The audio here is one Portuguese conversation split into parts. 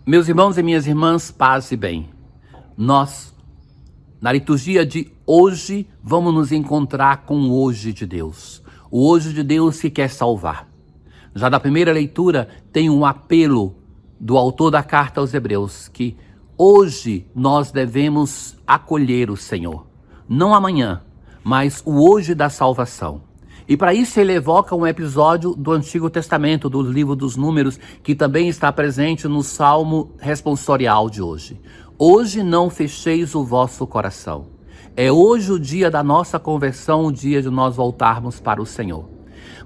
Meus irmãos e minhas irmãs, paz e bem. Nós, na liturgia de hoje, vamos nos encontrar com o hoje de Deus. O hoje de Deus que quer salvar. Já da primeira leitura tem um apelo do autor da carta aos Hebreus, que hoje nós devemos acolher o Senhor. Não amanhã, mas o hoje da salvação. E para isso ele evoca um episódio do Antigo Testamento, do livro dos Números, que também está presente no Salmo responsorial de hoje. Hoje não fecheis o vosso coração. É hoje o dia da nossa conversão, o dia de nós voltarmos para o Senhor.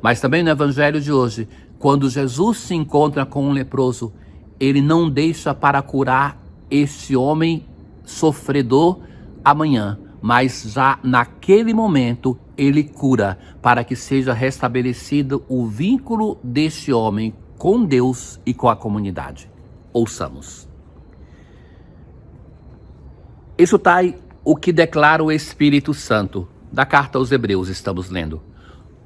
Mas também no Evangelho de hoje, quando Jesus se encontra com um leproso, ele não deixa para curar este homem sofredor amanhã, mas já naquele momento ele cura, para que seja restabelecido o vínculo deste homem com Deus e com a comunidade. Ouçamos. Escutai o que declara o Espírito Santo. Da carta aos Hebreus estamos lendo.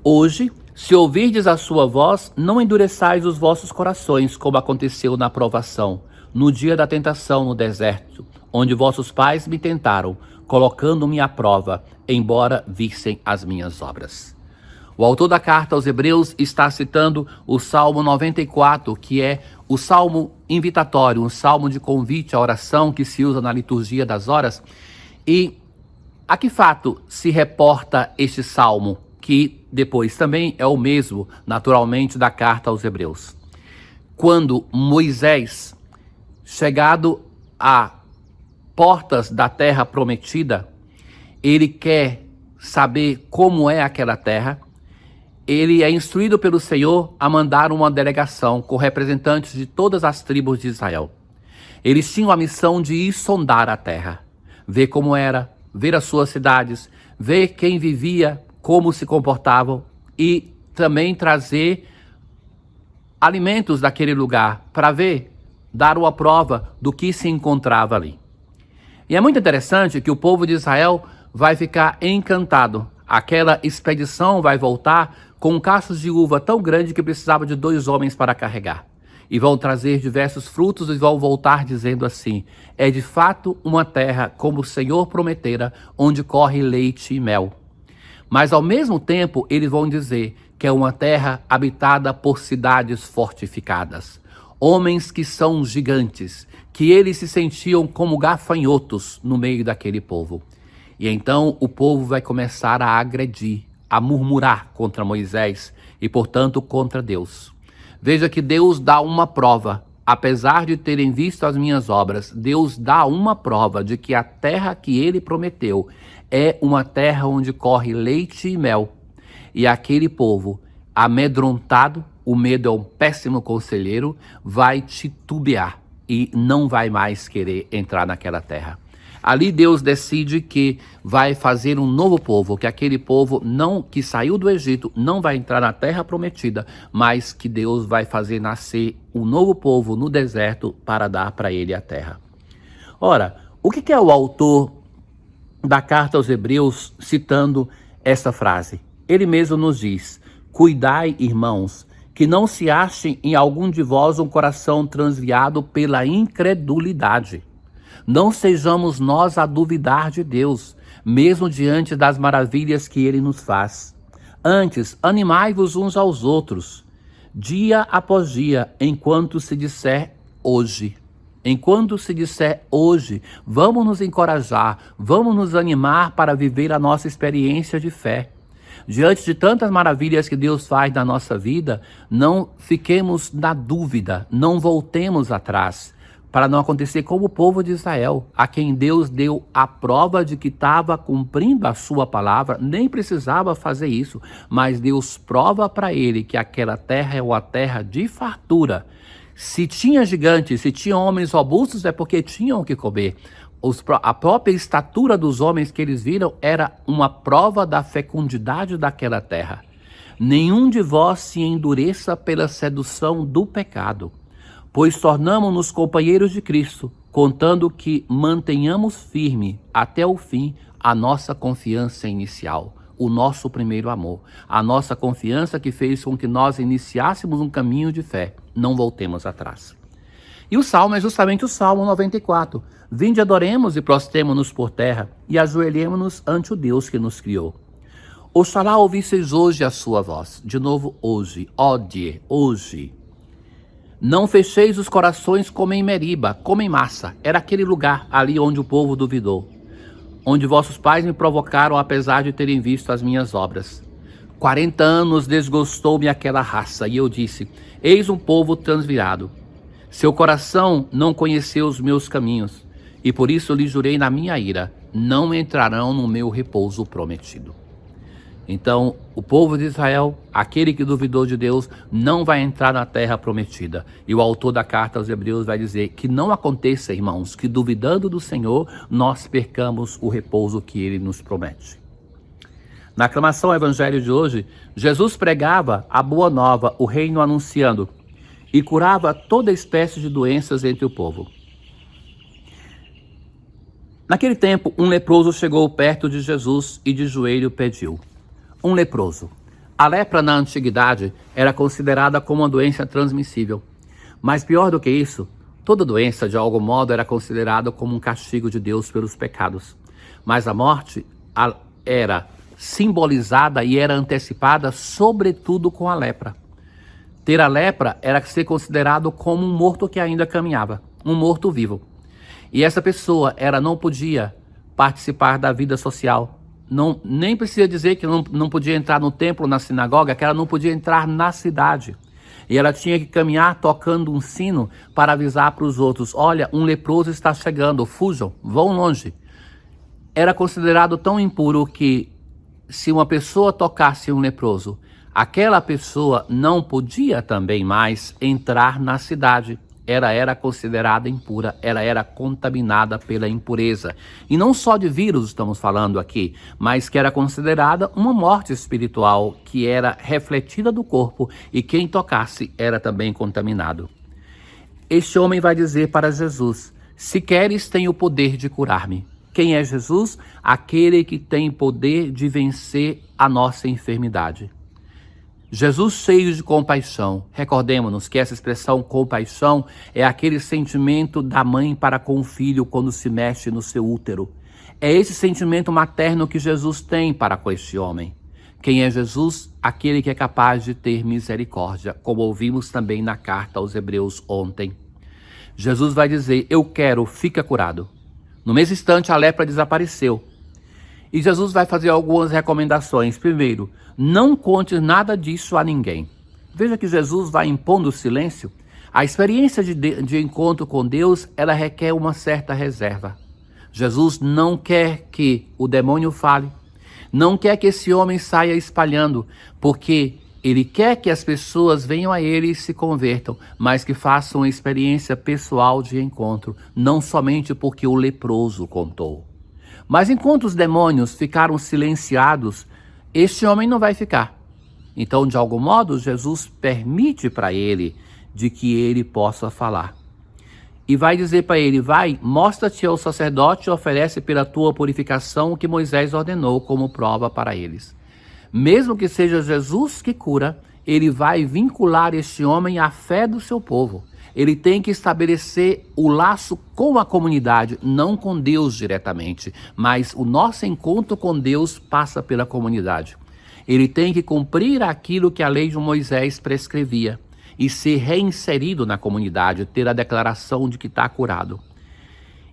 Hoje, se ouvirdes a sua voz, não endureçais os vossos corações, como aconteceu na provação, no dia da tentação no deserto, onde vossos pais me tentaram, colocando-me à prova, embora vissem as minhas obras. O autor da carta aos Hebreus está citando o Salmo 94, que é o salmo invitatório, um salmo de convite à oração que se usa na liturgia das horas. E a que fato se reporta este salmo, que depois também é o mesmo, naturalmente, da carta aos Hebreus? Quando Moisés, chegado a portas da terra prometida, ele quer saber como é aquela terra. Ele é instruído pelo Senhor a mandar uma delegação com representantes de todas as tribos de Israel. Eles tinham a missão de ir sondar a terra, ver como era, ver as suas cidades, ver quem vivia, como se comportavam e também trazer alimentos daquele lugar para ver, dar uma prova do que se encontrava ali. E é muito interessante que o povo de Israel vai ficar encantado. Aquela expedição vai voltar com cachos de uva tão grande que precisava de 2 homens para carregar. E vão trazer diversos frutos e vão voltar dizendo assim: é de fato uma terra como o Senhor prometera, onde corre leite e mel. Mas ao mesmo tempo eles vão dizer que é uma terra habitada por cidades fortificadas. Homens que são gigantes, que eles se sentiam como gafanhotos no meio daquele povo. E então o povo vai começar a agredir, a murmurar contra Moisés e, portanto, contra Deus. Veja que Deus dá uma prova. Apesar de terem visto as minhas obras, Deus dá uma prova de que a terra que ele prometeu é uma terra onde corre leite e mel. E aquele povo, amedrontado, o medo é um péssimo conselheiro, vai titubear e não vai mais querer entrar naquela terra. Ali Deus decide que vai fazer um novo povo, que aquele povo que saiu do Egito não vai entrar na terra prometida, mas que Deus vai fazer nascer um novo povo no deserto para dar para ele a terra. Ora, o que é o autor da carta aos Hebreus citando essa frase? Ele mesmo nos diz: cuidai, irmãos, que não se achem em algum de vós um coração transviado pela incredulidade. Não sejamos nós a duvidar de Deus, mesmo diante das maravilhas que ele nos faz. Antes, animai-vos uns aos outros, dia após dia, enquanto se disser hoje. Enquanto se disser hoje, vamos nos encorajar, vamos nos animar para viver a nossa experiência de fé. Diante de tantas maravilhas que Deus faz na nossa vida, não fiquemos na dúvida, não voltemos atrás, para não acontecer como o povo de Israel, a quem Deus deu a prova de que estava cumprindo a sua palavra, nem precisava fazer isso, mas Deus prova para ele que aquela terra é uma terra de fartura. Se tinha gigantes, se tinha homens robustos, é porque tinham o que comer. A própria estatura dos homens que eles viram era uma prova da fecundidade daquela terra. Nenhum de vós se endureça pela sedução do pecado, pois tornamo-nos companheiros de Cristo, contando que mantenhamos firme até o fim a nossa confiança inicial, o nosso primeiro amor, a nossa confiança que fez com que nós iniciássemos um caminho de fé. Não voltemos atrás. E o salmo é justamente o Salmo 94. Vinde, adoremos e prostremo-nos por terra e ajoelhemo-nos ante o Deus que nos criou. Oxalá ouvisseis hoje a sua voz. De novo, hoje. Ódie, hoje. Não fecheis os corações como em Meriba, como em Massa. Era aquele lugar ali onde o povo duvidou. Onde vossos pais me provocaram apesar de terem visto as minhas obras. 40 anos desgostou-me aquela raça e eu disse, eis um povo transvirado. Seu coração não conheceu os meus caminhos e por isso lhe jurei na minha ira, não entrarão no meu repouso prometido. Então, o povo de Israel, aquele que duvidou de Deus, não vai entrar na terra prometida. E o autor da carta aos Hebreus vai dizer que não aconteça, irmãos, que duvidando do Senhor, nós percamos o repouso que Ele nos promete. Na aclamação ao Evangelho de hoje, Jesus pregava a boa nova, o reino anunciando, e curava toda espécie de doenças entre o povo. Naquele tempo, um leproso chegou perto de Jesus e de joelho pediu. Um leproso. A lepra na antiguidade era considerada como uma doença transmissível. Mas pior do que isso, toda doença de algum modo era considerada como um castigo de Deus pelos pecados. Mas a morte era simbolizada e era antecipada sobretudo com a lepra. Ter a lepra era ser considerado como um morto que ainda caminhava, um morto vivo. E essa pessoa não podia participar da vida social. Nem precisa dizer que não podia entrar no templo, na sinagoga, que ela não podia entrar na cidade. E ela tinha que caminhar tocando um sino para avisar para os outros, olha, um leproso está chegando, fujam, vão longe. Era considerado tão impuro que se uma pessoa tocasse um leproso, aquela pessoa não podia também mais entrar na cidade. Ela era considerada impura, ela era contaminada pela impureza. E não só de vírus estamos falando aqui, mas que era considerada uma morte espiritual que era refletida do corpo e quem tocasse era também contaminado. Este homem vai dizer para Jesus, se queres tem o poder de curar-me. Quem é Jesus? Aquele que tem poder de vencer a nossa enfermidade. Jesus cheio de compaixão. Recordemos-nos que essa expressão compaixão é aquele sentimento da mãe para com o filho quando se mexe no seu útero. É esse sentimento materno que Jesus tem para com este homem. Quem é Jesus? Aquele que é capaz de ter misericórdia, como ouvimos também na carta aos Hebreus ontem. Jesus vai dizer, eu quero, fica curado. No mesmo instante a lepra desapareceu. E Jesus vai fazer algumas recomendações. Primeiro, não conte nada disso a ninguém. Veja que Jesus vai impondo o silêncio. A experiência de encontro com Deus, ela requer uma certa reserva. Jesus não quer que o demônio fale, não quer que esse homem saia espalhando, porque ele quer que as pessoas venham a ele e se convertam, mas que façam uma experiência pessoal de encontro, não somente porque o leproso contou. Mas enquanto os demônios ficaram silenciados, este homem não vai ficar. Então, de algum modo, Jesus permite para ele de que ele possa falar. E vai dizer para ele, vai, mostra-te ao sacerdote e oferece pela tua purificação o que Moisés ordenou como prova para eles. Mesmo que seja Jesus que cura, ele vai vincular este homem à fé do seu povo. Ele tem que estabelecer o laço com a comunidade, não com Deus diretamente, mas o nosso encontro com Deus passa pela comunidade. Ele tem que cumprir aquilo que a lei de Moisés prescrevia e ser reinserido na comunidade, ter a declaração de que está curado.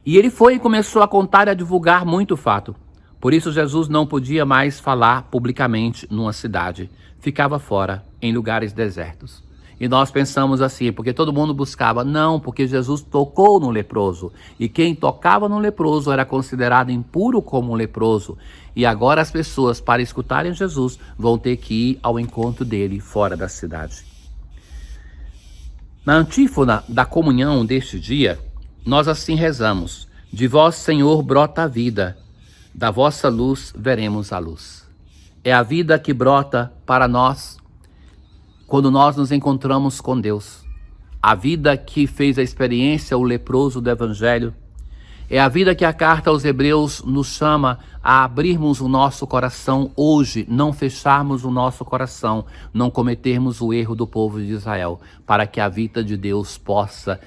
E ele foi e começou a contar e a divulgar muito fato. Por isso Jesus não podia mais falar publicamente numa cidade, ficava fora, em lugares desertos. E nós pensamos assim, porque todo mundo buscava, não, porque Jesus tocou no leproso. E quem tocava no leproso era considerado impuro como um leproso. E agora as pessoas, para escutarem Jesus, vão ter que ir ao encontro dele fora da cidade. Na antífona da comunhão deste dia, nós assim rezamos, de vós, Senhor, brota a vida, da vossa luz veremos a luz. É a vida que brota para nós, quando nós nos encontramos com Deus. A vida que fez a experiência, o leproso do Evangelho. É a vida que a carta aos Hebreus nos chama a abrirmos o nosso coração hoje, não fecharmos o nosso coração, não cometermos o erro do povo de Israel, para que a vida de Deus possa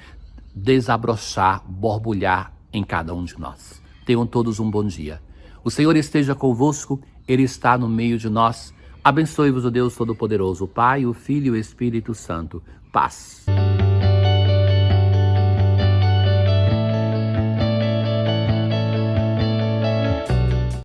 desabrochar, borbulhar em cada um de nós. Tenham todos um bom dia. O Senhor esteja convosco, Ele está no meio de nós. Abençoe-vos o Deus Todo-Poderoso, o Pai, o Filho e o Espírito Santo. Paz.